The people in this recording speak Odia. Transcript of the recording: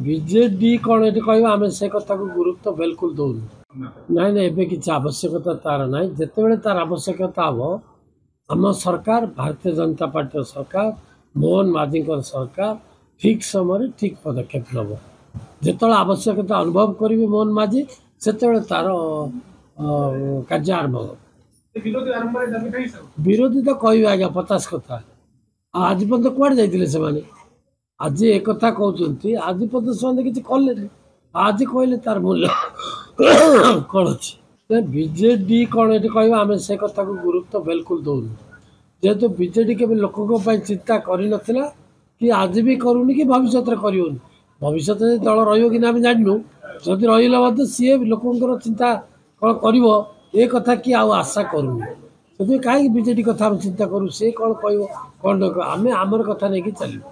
ବିଜେଡି କ'ଣ ଏଠି କହିବା ଆମେ ସେ କଥାକୁ ଗୁରୁତ୍ୱ ବିଲକୁଲ ଦେଉନୁ। ନାଇଁ ନାଇଁ ଏବେ କିଛି ଆବଶ୍ୟକତା ତାର ନାହିଁ। ଯେତେବେଳେ ତାର ଆବଶ୍ୟକତା ହେବ ଆମ ସରକାର ଭାରତୀୟ ଜନତା ପାର୍ଟିର ସରକାର ମୋହନ ମାଝୀଙ୍କର ସରକାର ଠିକ୍ ସମୟରେ ଠିକ୍ ପଦକ୍ଷେପ ନେବ। ଯେତେବେଳେ ଆବଶ୍ୟକତା ଅନୁଭବ କରିବେ ମୋହନ ମାଝୀ ସେତେବେଳେ ତାର କାର୍ଯ୍ୟ ଆରମ୍ଭ ହେବ। ବିରୋଧୀ ତ କହିବେ ଆଜ୍ଞା 50 କଥା। ଆଉ ଆଜି ପର୍ଯ୍ୟନ୍ତ କୁଆଡ଼େ ଯାଇଥିଲେ ସେମାନେ? ଆଜି ଏକଥା କହୁଛନ୍ତି, ଆଜି ପର୍ଯ୍ୟନ୍ତ ସେମାନେ କିଛି କଲେନି। ଆଜି କହିଲେ ତାର ମୂଲ୍ୟ କ'ଣ ଅଛି? ବିଜେଡି କ'ଣ ଏଠି କହିବା ଆମେ ସେ କଥାକୁ ଗୁରୁତ୍ୱ ବିଲକୁଲ ଦେଉନୁ। ଯେହେତୁ ବିଜେଡି କେବେ ଲୋକଙ୍କ ପାଇଁ ଚିନ୍ତା କରିନଥିଲା କି ଆଜି ବି କରୁନି କି ଭବିଷ୍ୟତରେ କରିବନି। ଭବିଷ୍ୟତରେ ଦଳ ରହିବ କି ନା ଆମେ ଜାଣିନୁ। ଯଦି ରହିଲେ ମଧ୍ୟ ସିଏ ଲୋକଙ୍କର ଚିନ୍ତା କ'ଣ କରିବ ଏ କଥା କି ଆଉ ଆଶା କରୁନି। ସେଥିପାଇଁ କାହିଁକି ବିଜେଡି କଥା ଆମେ ଚିନ୍ତା କରୁ? ସେ କ'ଣ କହିବ କ'ଣ ଆମେ ଆମର କଥା ନେଇକି ଚାଲିବୁ।